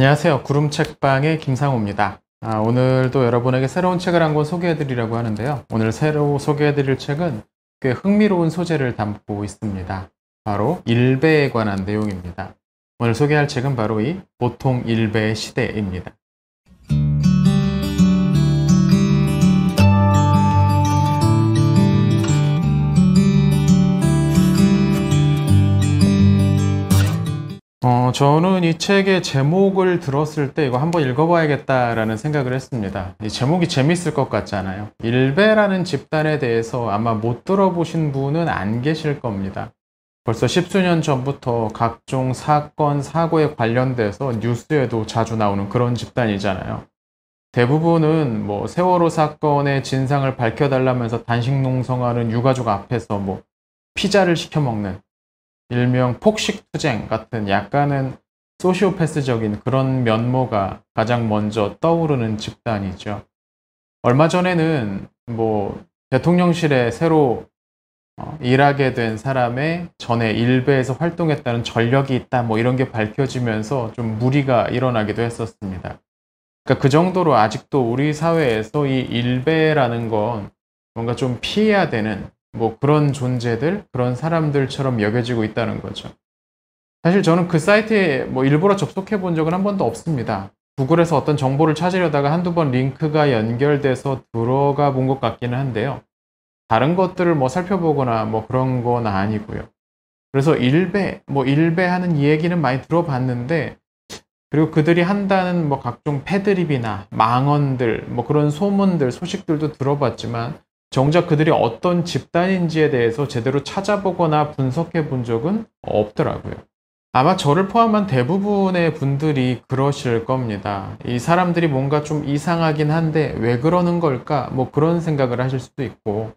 안녕하세요. 구름책방의 김상호입니다. 오늘도 여러분에게 새로운 책을 한 권 소개해드리려고 하는데요. 오늘 새로 소개해드릴 책은 꽤 흥미로운 소재를 담고 있습니다. 바로 일배에 관한 내용입니다. 오늘 소개할 책은 바로 이 보통 일배의 시대입니다. 저는 이 책의 제목을 들었을 때 이거 한번 읽어봐야겠다라는 생각을 했습니다. 이 제목이 재밌을 것 같잖아요. 일배라는 집단에 대해서 아마 못 들어보신 분은 안 계실 겁니다. 벌써 십수년 전부터 각종 사건, 사고에 관련돼서 뉴스에도 자주 나오는 그런 집단이잖아요. 대부분은 세월호 사건의 진상을 밝혀달라면서 단식 농성하는 유가족 앞에서 피자를 시켜 먹는 일명 폭식투쟁 같은 약간은 소시오패스적인 그런 면모가 가장 먼저 떠오르는 집단이죠. 얼마 전에는 대통령실에 새로 일하게 된 사람의 전에 일베에서 활동했다는 전력이 있다 이런 게 밝혀지면서 좀 무리가 일어나기도 했었습니다. 그러니까 그 정도로 아직도 우리 사회에서 이 일베라는 건 뭔가 좀 피해야 되는 그런 존재들, 그런 사람들처럼 여겨지고 있다는 거죠. 사실 저는 그 사이트에 일부러 접속해 본 적은 한 번도 없습니다. 구글에서 어떤 정보를 찾으려다가 한두 번 링크가 연결돼서 들어가 본 것 같기는 한데요. 다른 것들을 살펴보거나 그런 건 아니고요. 그래서 일배 하는 얘기는 많이 들어봤는데, 그리고 그들이 한다는 각종 패드립이나 망언들, 그런 소문들, 소식들도 들어봤지만, 정작 그들이 어떤 집단인지에 대해서 제대로 찾아보거나 분석해 본 적은 없더라고요. 아마 저를 포함한 대부분의 분들이 그러실 겁니다. 이 사람들이 뭔가 좀 이상하긴 한데 왜 그러는 걸까? 그런 생각을 하실 수도 있고,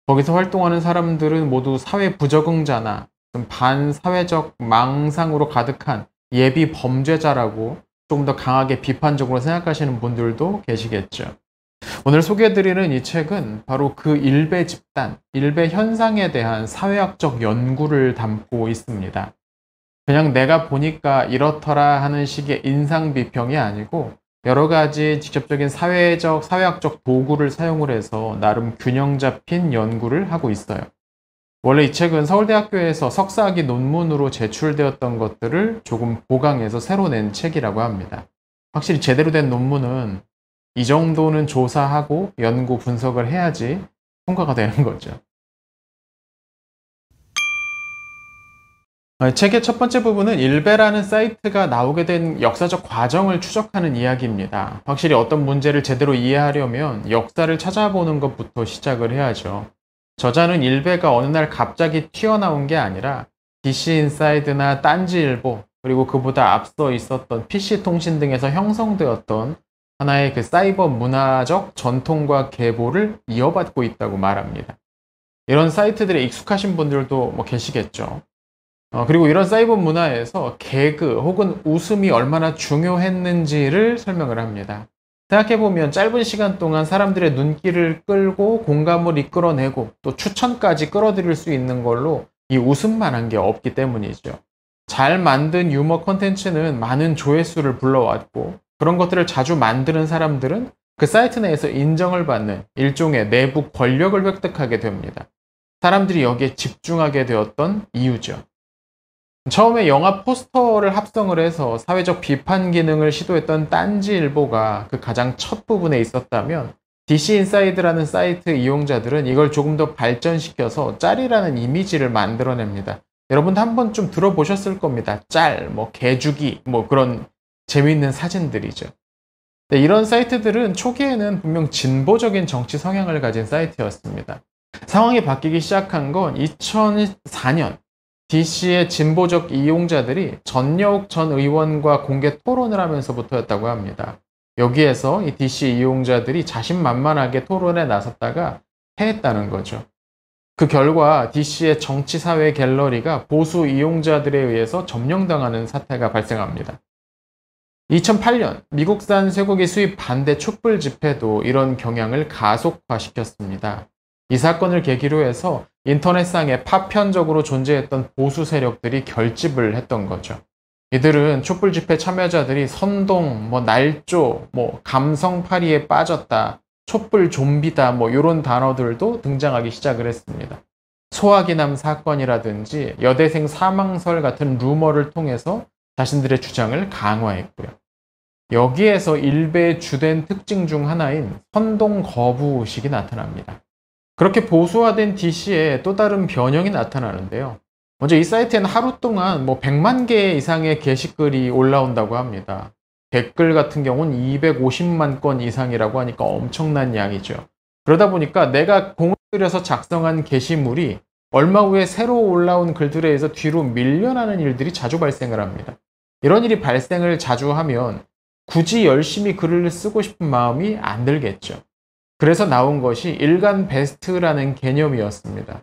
거기서 활동하는 사람들은 모두 사회 부적응자나 좀 반사회적 망상으로 가득한 예비 범죄자라고 조금 더 강하게 비판적으로 생각하시는 분들도 계시겠죠. 오늘 소개해드리는 이 책은 바로 그 일배 집단, 일배 현상에 대한 사회학적 연구를 담고 있습니다. 그냥 내가 보니까 이렇더라 하는 식의 인상 비평이 아니고 여러 가지 직접적인 사회학적 도구를 사용을 해서 나름 균형 잡힌 연구를 하고 있어요. 원래 이 책은 서울대학교에서 석사학위 논문으로 제출되었던 것들을 조금 보강해서 새로 낸 책이라고 합니다. 확실히 제대로 된 논문은 이 정도는 조사하고 연구 분석을 해야지 통과가 되는 거죠. 책의 첫 번째 부분은 일배라는 사이트가 나오게 된 역사적 과정을 추적하는 이야기입니다. 확실히 어떤 문제를 제대로 이해하려면 역사를 찾아보는 것부터 시작을 해야죠. 저자는 일배가 어느 날 갑자기 튀어나온 게 아니라 DC인사이드나 딴지일보, 그리고 그보다 앞서 있었던 PC통신 등에서 형성되었던 하나의 그 사이버 문화적 전통과 계보를 이어받고 있다고 말합니다. 이런 사이트들에 익숙하신 분들도 계시겠죠. 그리고 이런 사이버 문화에서 개그 혹은 웃음이 얼마나 중요했는지를 설명을 합니다. 생각해보면 짧은 시간 동안 사람들의 눈길을 끌고 공감을 이끌어내고 또 추천까지 끌어들일 수 있는 걸로 이 웃음만한 게 없기 때문이죠. 잘 만든 유머 콘텐츠는 많은 조회수를 불러왔고 그런 것들을 자주 만드는 사람들은 그 사이트 내에서 인정을 받는 일종의 내부 권력을 획득하게 됩니다. 사람들이 여기에 집중하게 되었던 이유죠. 처음에 영화 포스터를 합성을 해서 사회적 비판 기능을 시도했던 딴지일보가 그 가장 첫 부분에 있었다면 DC인사이드라는 사이트 이용자들은 이걸 조금 더 발전시켜서 짤이라는 이미지를 만들어냅니다. 여러분도 한 번쯤 들어보셨을 겁니다. 짤, 개주기, 그런 재미있는 사진들이죠. 네, 이런 사이트들은 초기에는 분명 진보적인 정치 성향을 가진 사이트였습니다. 상황이 바뀌기 시작한 건 2004년 DC의 진보적 이용자들이 전여욱 전 의원과 공개 토론을 하면서부터였다고 합니다. 여기에서 이 DC 이용자들이 자신만만하게 토론에 나섰다가 패했다는 거죠. 그 결과 DC의 정치사회 갤러리가 보수 이용자들에 의해서 점령당하는 사태가 발생합니다. 2008년 미국산 쇠고기 수입 반대 촛불 집회도 이런 경향을 가속화시켰습니다. 이 사건을 계기로 해서 인터넷상에 파편적으로 존재했던 보수 세력들이 결집을 했던 거죠. 이들은 촛불 집회 참여자들이 선동, 날조, 감성파리에 빠졌다, 촛불 좀비다, 이런 단어들도 등장하기 시작을 했습니다. 소화기남 사건이라든지 여대생 사망설 같은 루머를 통해서 자신들의 주장을 강화했고요. 여기에서 일베의 주된 특징 중 하나인 선동 거부의식이 나타납니다. 그렇게 보수화된 DC에 또 다른 변형이 나타나는데요. 먼저 이 사이트에는 하루 동안 100만 개 이상의 게시글이 올라온다고 합니다. 댓글 같은 경우는 250만 건 이상이라고 하니까 엄청난 양이죠. 그러다 보니까 내가 공을 들여서 작성한 게시물이 얼마 후에 새로 올라온 글들에 의해서 뒤로 밀려나는 일들이 자주 발생을 합니다. 이런 일이 발생을 자주 하면 굳이 열심히 글을 쓰고 싶은 마음이 안 들겠죠. 그래서 나온 것이 일간 베스트라는 개념이었습니다.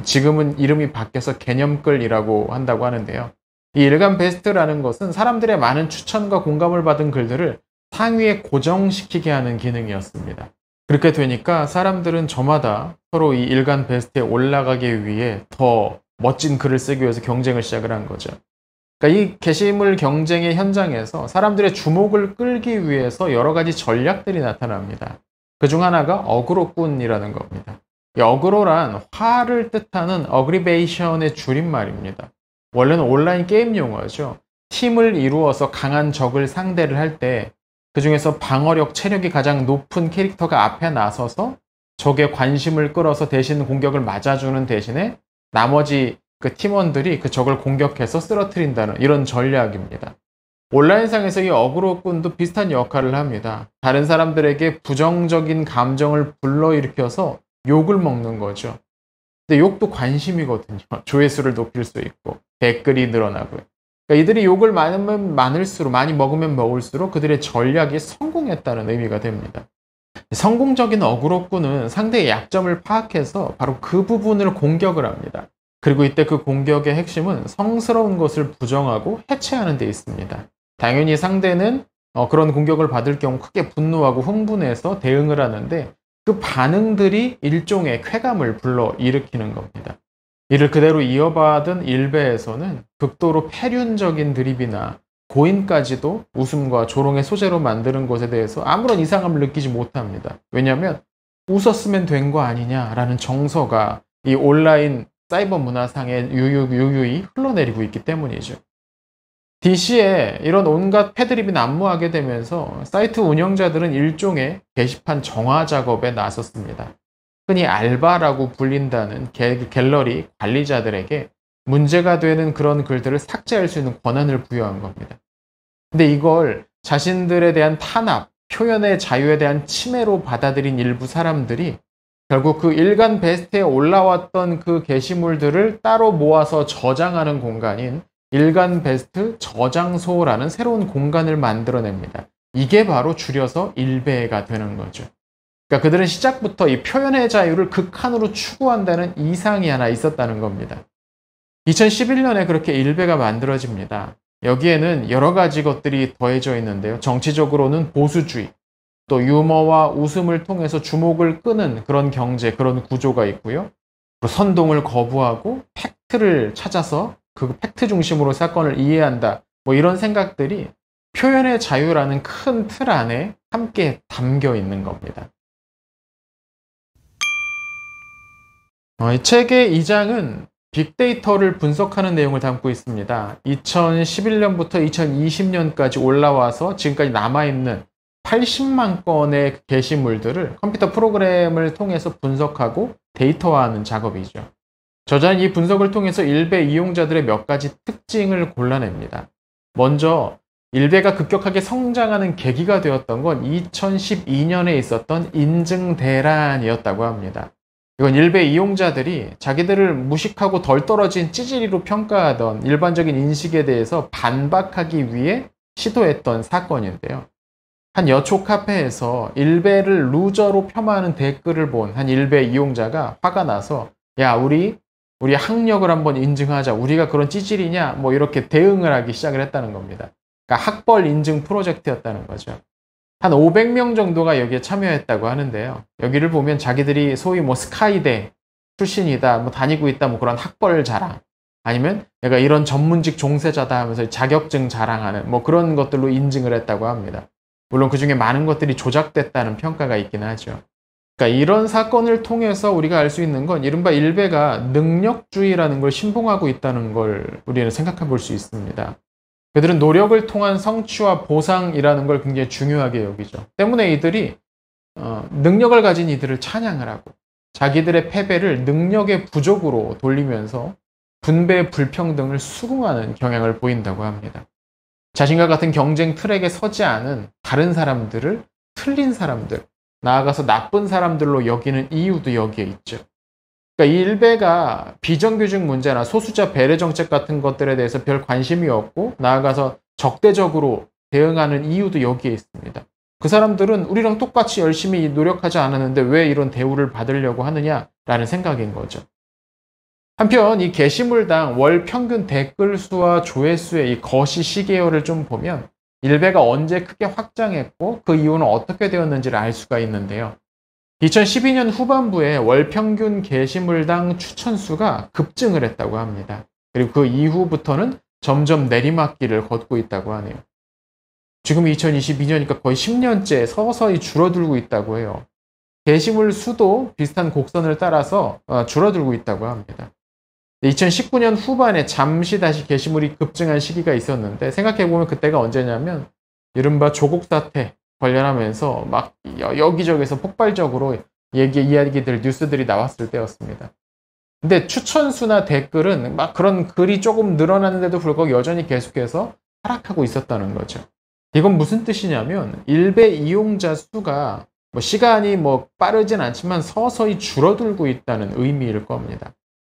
지금은 이름이 바뀌어서 개념글이라고 한다고 하는데요. 이 일간 베스트라는 것은 사람들의 많은 추천과 공감을 받은 글들을 상위에 고정시키게 하는 기능이었습니다. 그렇게 되니까 사람들은 저마다 서로 이 일간 베스트에 올라가기 위해 더 멋진 글을 쓰기 위해서 경쟁을 시작을 한 거죠. 그러니까 이 게시물 경쟁의 현장에서 사람들의 주목을 끌기 위해서 여러 가지 전략들이 나타납니다. 그중 하나가 어그로꾼이라는 겁니다. 이 어그로란 화를 뜻하는 어그리베이션의 줄임말입니다. 원래는 온라인 게임 용어죠. 팀을 이루어서 강한 적을 상대를 할 때 그 중에서 방어력, 체력이 가장 높은 캐릭터가 앞에 나서서 적의 관심을 끌어서 대신 공격을 맞아주는 대신에 나머지 그 팀원들이 그 적을 공격해서 쓰러뜨린다는 이런 전략입니다. 온라인상에서 이 어그로꾼도 비슷한 역할을 합니다. 다른 사람들에게 부정적인 감정을 불러일으켜서 욕을 먹는 거죠. 근데 욕도 관심이거든요. 조회수를 높일 수 있고 댓글이 늘어나고요. 그러니까 이들이 욕을 많으면 많을수록, 많이 먹으면 먹을수록 그들의 전략이 성공했다는 의미가 됩니다. 성공적인 어그로꾼은 상대의 약점을 파악해서 바로 그 부분을 공격을 합니다. 그리고 이때 그 공격의 핵심은 성스러운 것을 부정하고 해체하는 데 있습니다. 당연히 상대는 그런 공격을 받을 경우 크게 분노하고 흥분해서 대응을 하는데 그 반응들이 일종의 쾌감을 불러일으키는 겁니다. 이를 그대로 이어받은 일베에서는 극도로 패륜적인 드립이나 고인까지도 웃음과 조롱의 소재로 만드는 것에 대해서 아무런 이상함을 느끼지 못합니다. 왜냐하면 웃었으면 된 거 아니냐라는 정서가 이 온라인 사이버 문화상에 유유히 흘러내리고 있기 때문이죠. DC에 이런 온갖 패드립이 난무하게 되면서 사이트 운영자들은 일종의 게시판 정화 작업에 나섰습니다. 흔히 알바라고 불린다는 갤러리 관리자들에게 문제가 되는 그런 글들을 삭제할 수 있는 권한을 부여한 겁니다. 근데 이걸 자신들에 대한 탄압, 표현의 자유에 대한 침해로 받아들인 일부 사람들이 결국 그 일간 베스트에 올라왔던 그 게시물들을 따로 모아서 저장하는 공간인 일간 베스트 저장소라는 새로운 공간을 만들어냅니다. 이게 바로 줄여서 일베가 되는 거죠. 그러니까 그들은 시작부터 이 표현의 자유를 극한으로 추구한다는 이상이 하나 있었다는 겁니다. 2011년에 그렇게 일베가 만들어집니다. 여기에는 여러 가지 것들이 더해져 있는데요. 정치적으로는 보수주의, 또 유머와 웃음을 통해서 주목을 끄는 그런 경제, 그런 구조가 있고요. 선동을 거부하고 팩트를 찾아서 그 팩트 중심으로 사건을 이해한다. 이런 생각들이 표현의 자유라는 큰 틀 안에 함께 담겨 있는 겁니다. 이 책의 2장은 빅데이터를 분석하는 내용을 담고 있습니다. 2011년부터 2020년까지 올라와서 지금까지 남아있는 80만 건의 게시물들을 컴퓨터 프로그램을 통해서 분석하고 데이터화하는 작업이죠. 저자는 이 분석을 통해서 일베 이용자들의 몇 가지 특징을 골라냅니다. 먼저 일베가 급격하게 성장하는 계기가 되었던 건 2012년에 있었던 인증 대란이었다고 합니다. 이건 일베 이용자들이 자기들을 무식하고 덜 떨어진 찌질이로 평가하던 일반적인 인식에 대해서 반박하기 위해 시도했던 사건인데요. 한 여초 카페에서 일베를 루저로 폄하하는 댓글을 본 한 일베 이용자가 화가 나서 야, 우리 학력을 한번 인증하자. 우리가 그런 찌질이냐? 이렇게 대응을 하기 시작을 했다는 겁니다. 그러니까 학벌 인증 프로젝트였다는 거죠. 한 500명 정도가 여기에 참여했다고 하는데요. 여기를 보면 자기들이 소위 스카이대 출신이다, 다니고 있다, 그런 학벌 자랑. 아니면 내가 이런 전문직 종사자다 하면서 자격증 자랑하는 뭐 그런 것들로 인증을 했다고 합니다. 물론 그중에 많은 것들이 조작됐다는 평가가 있긴 하죠. 그러니까 이런 사건을 통해서 우리가 알 수 있는 건 이른바 일베가 능력주의라는 걸 신봉하고 있다는 걸 우리는 생각해 볼 수 있습니다. 그들은 노력을 통한 성취와 보상이라는 걸 굉장히 중요하게 여기죠. 때문에 이들이 능력을 가진 이들을 찬양을 하고 자기들의 패배를 능력의 부족으로 돌리면서 분배 불평등을 수긍하는 경향을 보인다고 합니다. 자신과 같은 경쟁 트랙에 서지 않은 다른 사람들을 틀린 사람들, 나아가서 나쁜 사람들로 여기는 이유도 여기에 있죠. 그러니까 이 일베가 비정규직 문제나 소수자 배려 정책 같은 것들에 대해서 별 관심이 없고 나아가서 적대적으로 대응하는 이유도 여기에 있습니다. 그 사람들은 우리랑 똑같이 열심히 노력하지 않았는데 왜 이런 대우를 받으려고 하느냐라는 생각인 거죠. 한편 이 게시물당 월 평균 댓글 수와 조회수의 이 거시 시계열을 좀 보면 일베가 언제 크게 확장했고 그 이유는 어떻게 되었는지를 알 수가 있는데요. 2012년 후반부에 월 평균 게시물당 추천수가 급증을 했다고 합니다. 그리고 그 이후부터는 점점 내리막길을 걷고 있다고 하네요. 지금 2022년이니까 거의 10년째 서서히 줄어들고 있다고 해요. 게시물 수도 비슷한 곡선을 따라서 줄어들고 있다고 합니다. 2019년 후반에 잠시 다시 게시물이 급증한 시기가 있었는데 생각해보면 그때가 언제냐면 이른바 조국 사태 관련하면서 막 여기저기서 폭발적으로 이야기들 뉴스들이 나왔을 때였습니다. 근데 추천수나 댓글은 막 그런 글이 조금 늘어났는데도 불구하고 여전히 계속해서 하락하고 있었다는 거죠. 이건 무슨 뜻이냐면 일베 이용자 수가 시간이 빠르진 않지만 서서히 줄어들고 있다는 의미일 겁니다.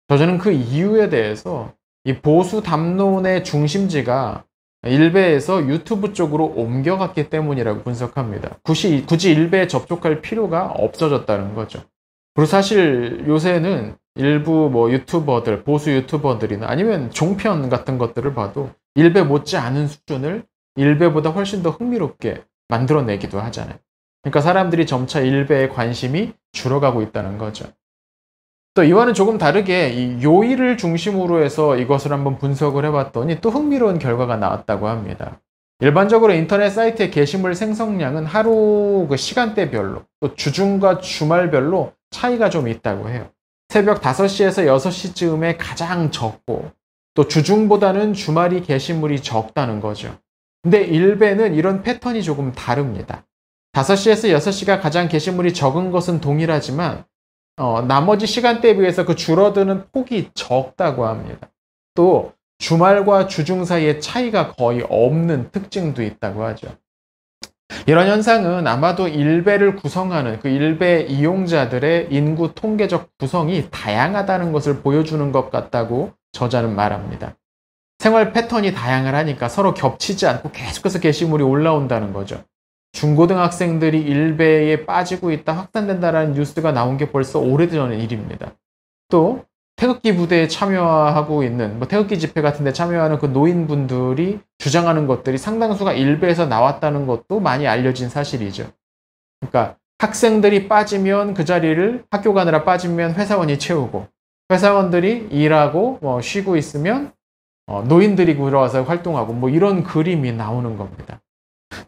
저는 그 이유에 대해서 이 보수 담론의 중심지가 일베에서 유튜브 쪽으로 옮겨갔기 때문이라고 분석합니다. 굳이 일베에 접촉할 필요가 없어졌다는 거죠. 그리고 사실 요새는 일부 유튜버들, 보수 유튜버들이나 아니면 종편 같은 것들을 봐도 일베 못지않은 수준을 일베보다 훨씬 더 흥미롭게 만들어내기도 하잖아요. 그러니까 사람들이 점차 일베에 관심이 줄어가고 있다는 거죠. 또 이와는 조금 다르게 이 요일을 중심으로 해서 이것을 한번 분석을 해봤더니 또 흥미로운 결과가 나왔다고 합니다. 일반적으로 인터넷 사이트의 게시물 생성량은 하루 그 시간대별로 또 주중과 주말별로 차이가 좀 있다고 해요. 새벽 5시에서 6시쯤에 가장 적고 또 주중보다는 주말이 게시물이 적다는 거죠. 근데 일베는 이런 패턴이 조금 다릅니다. 5시에서 6시가 가장 게시물이 적은 것은 동일하지만 나머지 시간대에 비해서 그 줄어드는 폭이 적다고 합니다. 또 주말과 주중 사이에 차이가 거의 없는 특징도 있다고 하죠. 이런 현상은 아마도 일베를 구성하는 그 일베 이용자들의 인구 통계적 구성이 다양하다는 것을 보여주는 것 같다고 저자는 말합니다. 생활 패턴이 다양을 하니까 서로 겹치지 않고 계속해서 게시물이 올라온다는 거죠. 중고등학생들이 일베에 빠지고 있다, 확산된다라는 뉴스가 나온 게 벌써 오래전의 일입니다. 또 태극기 부대에 참여하고 있는 태극기 집회 같은 데 참여하는 그 노인분들이 주장하는 것들이 상당수가 일베에서 나왔다는 것도 많이 알려진 사실이죠. 그러니까 학생들이 빠지면 그 자리를 학교 가느라 빠지면 회사원이 채우고 회사원들이 일하고 쉬고 있으면 노인들이 들어와서 활동하고 이런 그림이 나오는 겁니다.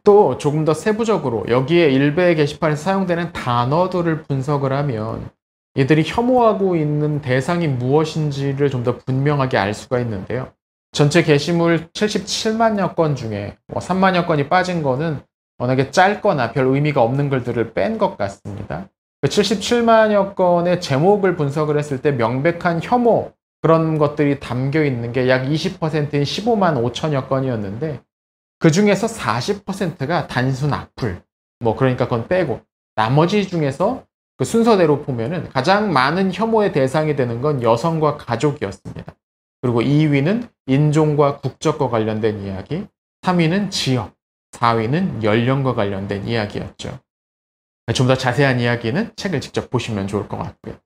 또 조금 더 세부적으로 여기에 일베 게시판에서 사용되는 단어들을 분석을 하면 이들이 혐오하고 있는 대상이 무엇인지를 좀 더 분명하게 알 수가 있는데요. 전체 게시물 77만여 건 중에 3만여 건이 빠진 거는 워낙에 짧거나 별 의미가 없는 글들을 뺀 것 같습니다. 77만여 건의 제목을 분석을 했을 때 명백한 혐오 그런 것들이 담겨 있는 게 약 20%인 15만 5천여 건이었는데 그 중에서 40%가 단순 악플, 그러니까 그건 빼고 나머지 중에서 그 순서대로 보면은 가장 많은 혐오의 대상이 되는 건 여성과 가족이었습니다. 그리고 2위는 인종과 국적과 관련된 이야기, 3위는 지역, 4위는 연령과 관련된 이야기였죠. 좀 더 자세한 이야기는 책을 직접 보시면 좋을 것 같고요.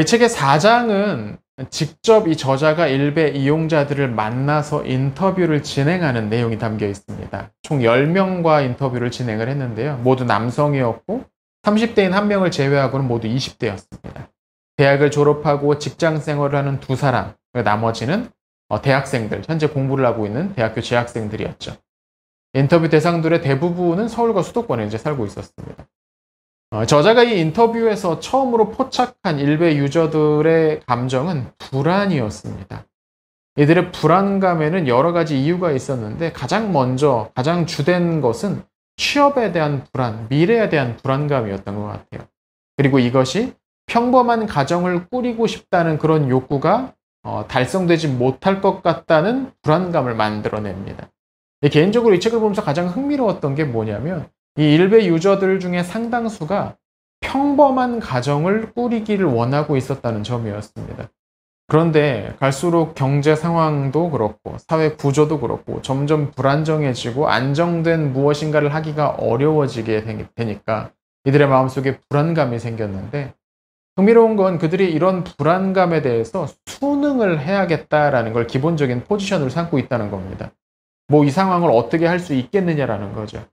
이 책의 4장은 직접 이 저자가 일베 이용자들을 만나서 인터뷰를 진행하는 내용이 담겨 있습니다. 총 10명과 인터뷰를 진행을 했는데요. 모두 남성이었고 30대인 한 명을 제외하고는 모두 20대였습니다. 대학을 졸업하고 직장 생활을 하는 두 사람, 나머지는 대학생들, 현재 공부를 하고 있는 대학교 재학생들이었죠. 인터뷰 대상들의 대부분은 서울과 수도권에 이제 살고 있었습니다. 저자가 이 인터뷰에서 처음으로 포착한 일베 유저들의 감정은 불안이었습니다. 이들의 불안감에는 여러 가지 이유가 있었는데 가장 먼저, 가장 주된 것은 취업에 대한 불안, 미래에 대한 불안감이었던 것 같아요. 그리고 이것이 평범한 가정을 꾸리고 싶다는 그런 욕구가 달성되지 못할 것 같다는 불안감을 만들어냅니다. 개인적으로 이 책을 보면서 가장 흥미로웠던 게 뭐냐면 이 일베 유저들 중에 상당수가 평범한 가정을 꾸리기를 원하고 있었다는 점이었습니다. 그런데 갈수록 경제 상황도 그렇고 사회 구조도 그렇고 점점 불안정해지고 안정된 무엇인가를 하기가 어려워지게 되니까 이들의 마음속에 불안감이 생겼는데 흥미로운 건 그들이 이런 불안감에 대해서 수능을 해야겠다라는 걸 기본적인 포지션으로 삼고 있다는 겁니다. 뭐 이 상황을 어떻게 할 수 있겠느냐라는 거죠.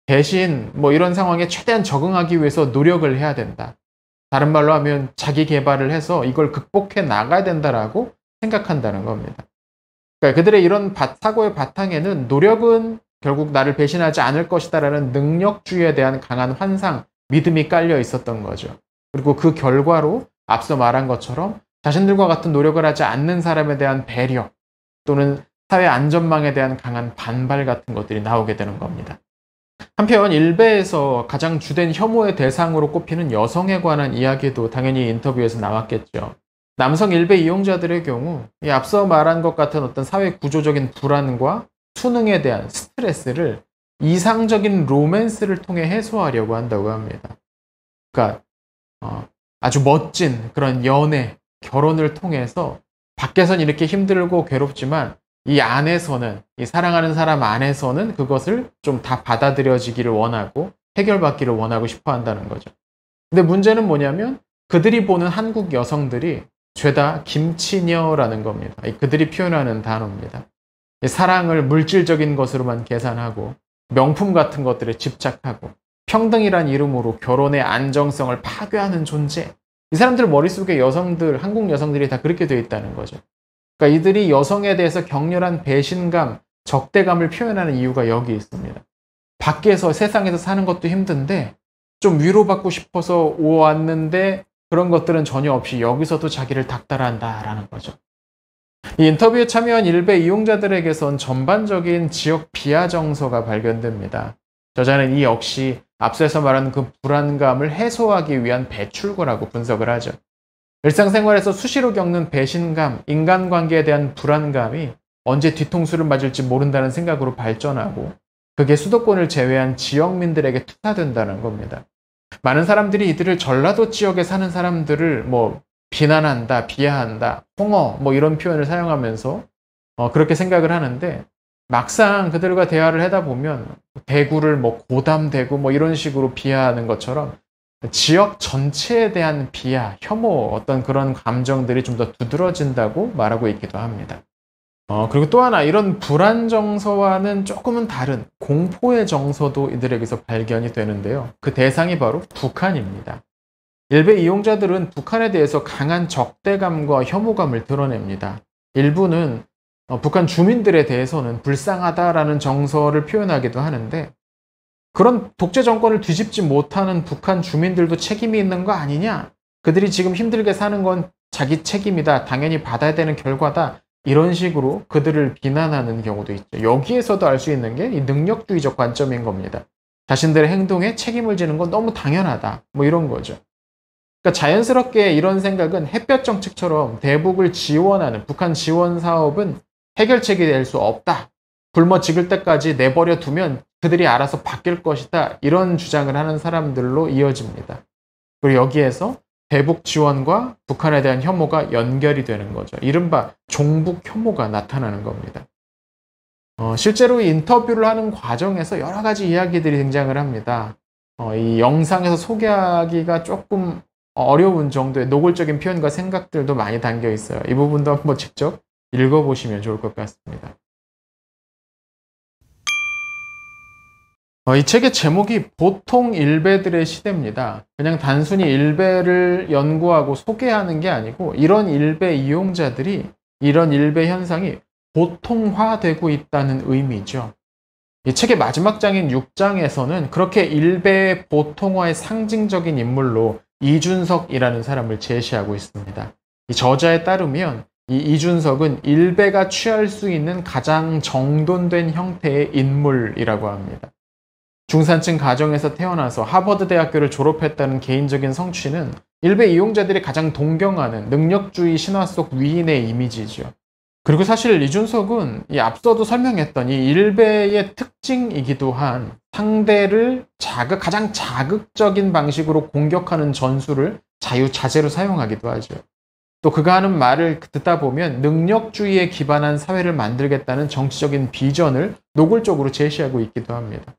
대신 뭐 이런 상황에 최대한 적응하기 위해서 노력을 해야 된다. 다른 말로 하면 자기 개발을 해서 이걸 극복해 나가야 된다라고 생각한다는 겁니다. 그러니까 그들의 이런 사고의 바탕에는 노력은 결국 나를 배신하지 않을 것이다라는 능력주의에 대한 강한 환상, 믿음이 깔려 있었던 거죠. 그리고 그 결과로 앞서 말한 것처럼 자신들과 같은 노력을 하지 않는 사람에 대한 배려 또는 사회 안전망에 대한 강한 반발 같은 것들이 나오게 되는 겁니다. 한편 일베에서 가장 주된 혐오의 대상으로 꼽히는 여성에 관한 이야기도 당연히 인터뷰에서 나왔겠죠. 남성 일베 이용자들의 경우 이 앞서 말한 것 같은 어떤 사회 구조적인 불안과 수능에 대한 스트레스를 이상적인 로맨스를 통해 해소하려고 한다고 합니다. 그러니까 아주 멋진 그런 연애, 결혼을 통해서 밖에선 이렇게 힘들고 괴롭지만 이 안에서는, 이 사랑하는 사람 안에서는 그것을 좀 다 받아들여지기를 원하고 해결받기를 원하고 싶어 한다는 거죠. 근데 문제는 뭐냐면 그들이 보는 한국 여성들이 죄다 김치녀라는 겁니다. 그들이 표현하는 단어입니다. 사랑을 물질적인 것으로만 계산하고 명품 같은 것들에 집착하고 평등이란 이름으로 결혼의 안정성을 파괴하는 존재. 이 사람들 머릿속에 여성들, 한국 여성들이 다 그렇게 되어 있다는 거죠. 그러니까 이들이 여성에 대해서 격렬한 배신감, 적대감을 표현하는 이유가 여기 있습니다. 밖에서 세상에서 사는 것도 힘든데 좀 위로받고 싶어서 왔는데 그런 것들은 전혀 없이 여기서도 자기를 닥달한다라는 거죠. 이 인터뷰에 참여한 일베 이용자들에게선 전반적인 지역 비하 정서가 발견됩니다. 저자는 이 역시 앞서서 말한 그 불안감을 해소하기 위한 배출구라고 분석을 하죠. 일상생활에서 수시로 겪는 배신감, 인간관계에 대한 불안감이 언제 뒤통수를 맞을지 모른다는 생각으로 발전하고 그게 수도권을 제외한 지역민들에게 투사된다는 겁니다. 많은 사람들이 이들을 전라도 지역에 사는 사람들을 비난한다, 비하한다, 홍어 이런 표현을 사용하면서 그렇게 생각을 하는데 막상 그들과 대화를 하다 보면 대구를 고담대구 이런 식으로 비하하는 것처럼 지역 전체에 대한 비하, 혐오 어떤 그런 감정들이 좀 더 두드러진다고 말하고 있기도 합니다. 그리고 또 하나 이런 불안 정서와는 조금은 다른 공포의 정서도 이들에게서 발견이 되는데요. 그 대상이 바로 북한입니다. 일베 이용자들은 북한에 대해서 강한 적대감과 혐오감을 드러냅니다. 일부는 북한 주민들에 대해서는 불쌍하다라는 정서를 표현하기도 하는데 그런 독재 정권을 뒤집지 못하는 북한 주민들도 책임이 있는 거 아니냐? 그들이 지금 힘들게 사는 건 자기 책임이다. 당연히 받아야 되는 결과다. 이런 식으로 그들을 비난하는 경우도 있죠. 여기에서도 알 수 있는 게 이 능력주의적 관점인 겁니다. 자신들의 행동에 책임을 지는 건 너무 당연하다. 이런 거죠. 그러니까 자연스럽게 이런 생각은 햇볕 정책처럼 대북을 지원하는 북한 지원 사업은 해결책이 될 수 없다. 굶어 죽을 때까지 내버려 두면 그들이 알아서 바뀔 것이다. 이런 주장을 하는 사람들로 이어집니다. 그리고 여기에서 대북 지원과 북한에 대한 혐오가 연결이 되는 거죠. 이른바 종북 혐오가 나타나는 겁니다. 실제로 인터뷰를 하는 과정에서 여러 가지 이야기들이 등장을 합니다. 이 영상에서 소개하기가 조금 어려운 정도의 노골적인 표현과 생각들도 많이 담겨 있어요. 이 부분도 한번 직접 읽어보시면 좋을 것 같습니다. 이 책의 제목이 보통 일베들의 시대입니다. 그냥 단순히 일베를 연구하고 소개하는 게 아니고 이런 일베 이용자들이 이런 일베 현상이 보통화되고 있다는 의미죠. 이 책의 마지막 장인 6장에서는 그렇게 일베의 보통화의 상징적인 인물로 이준석이라는 사람을 제시하고 있습니다. 이 저자에 따르면 이 이준석은 일베가 취할 수 있는 가장 정돈된 형태의 인물이라고 합니다. 중산층 가정에서 태어나서 하버드 대학교를 졸업했다는 개인적인 성취는 일베 이용자들이 가장 동경하는 능력주의 신화 속 위인의 이미지죠. 그리고 사실 이준석은 이 앞서도 설명했던 이 일베의 특징이기도 한 상대를 가장 자극적인 방식으로 공격하는 전술을 자유자재로 사용하기도 하죠. 또 그가 하는 말을 듣다 보면 능력주의에 기반한 사회를 만들겠다는 정치적인 비전을 노골적으로 제시하고 있기도 합니다.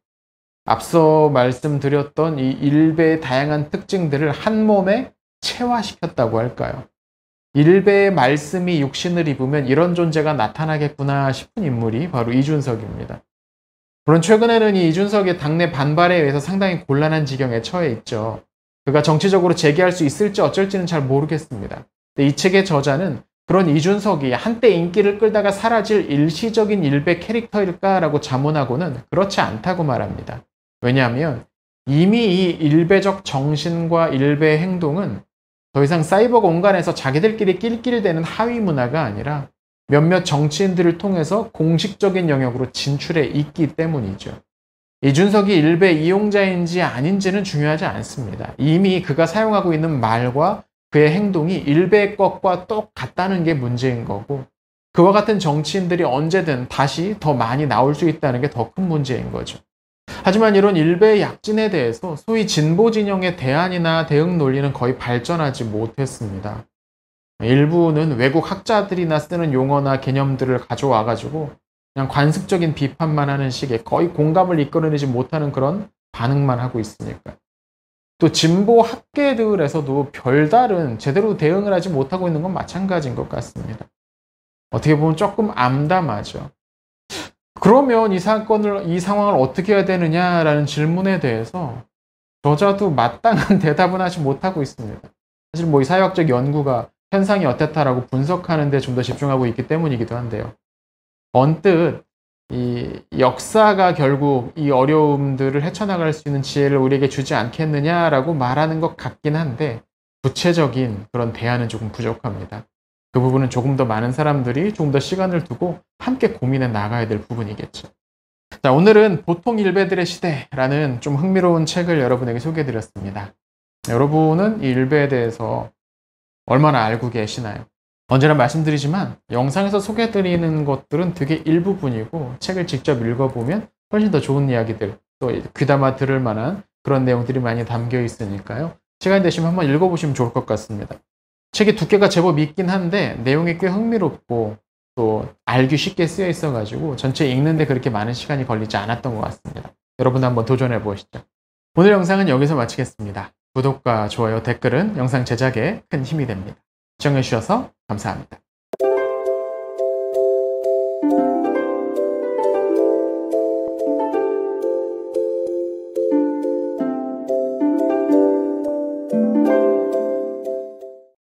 앞서 말씀드렸던 이 일베의 다양한 특징들을 한 몸에 체화시켰다고 할까요? 일베의 말씀이 육신을 입으면 이런 존재가 나타나겠구나 싶은 인물이 바로 이준석입니다. 물론 최근에는 이 이준석의 당내 반발에 의해서 상당히 곤란한 지경에 처해 있죠. 그가 정치적으로 재기할 수 있을지 어쩔지는 잘 모르겠습니다. 근데 이 책의 저자는 그런 이준석이 한때 인기를 끌다가 사라질 일시적인 일베 캐릭터일까라고 자문하고는 그렇지 않다고 말합니다. 왜냐하면 이미 이 일베적 정신과 일베 행동은 더 이상 사이버 공간에서 자기들끼리 낄낄대는 하위 문화가 아니라 몇몇 정치인들을 통해서 공식적인 영역으로 진출해 있기 때문이죠. 이준석이 일베 이용자인지 아닌지는 중요하지 않습니다. 이미 그가 사용하고 있는 말과 그의 행동이 일베의 것과 똑같다는 게 문제인 거고 그와 같은 정치인들이 언제든 다시 더 많이 나올 수 있다는 게 더 큰 문제인 거죠. 하지만 이런 일베의 약진에 대해서 소위 진보 진영의 대안이나 대응 논리는 거의 발전하지 못했습니다. 일부는 외국 학자들이나 쓰는 용어나 개념들을 가져와가지고 그냥 관습적인 비판만 하는 식의 거의 공감을 이끌어내지 못하는 그런 반응만 하고 있으니까. 또 진보 학계들에서도 별다른 제대로 대응을 하지 못하고 있는 건 마찬가지인 것 같습니다. 어떻게 보면 조금 암담하죠. 그러면 이 상황을 어떻게 해야 되느냐라는 질문에 대해서 저자도 마땅한 대답은 하지 못하고 있습니다. 사실 이 사회학적 연구가 현상이 어떻다라고 분석하는 데 좀 더 집중하고 있기 때문이기도 한데요. 언뜻 이 역사가 결국 이 어려움들을 헤쳐나갈 수 있는 지혜를 우리에게 주지 않겠느냐라고 말하는 것 같긴 한데 구체적인 그런 대안은 조금 부족합니다. 그 부분은 조금 더 많은 사람들이 조금 더 시간을 두고 함께 고민해 나가야 될 부분이겠죠. 자, 오늘은 보통 일베들의 시대라는 좀 흥미로운 책을 여러분에게 소개해드렸습니다. 여러분은 이 일베에 대해서 얼마나 알고 계시나요? 언제나 말씀드리지만 영상에서 소개해드리는 것들은 되게 일부분이고 책을 직접 읽어보면 훨씬 더 좋은 이야기들 또 귀담아 들을 만한 그런 내용들이 많이 담겨 있으니까요. 시간 되시면 한번 읽어보시면 좋을 것 같습니다. 책의 두께가 제법 있긴 한데 내용이 꽤 흥미롭고 또 알기 쉽게 쓰여 있어가지고 전체 읽는데 그렇게 많은 시간이 걸리지 않았던 것 같습니다. 여러분 한번 도전해 보시죠. 오늘 영상은 여기서 마치겠습니다. 구독과 좋아요, 댓글은 영상 제작에 큰 힘이 됩니다. 시청해주셔서 감사합니다.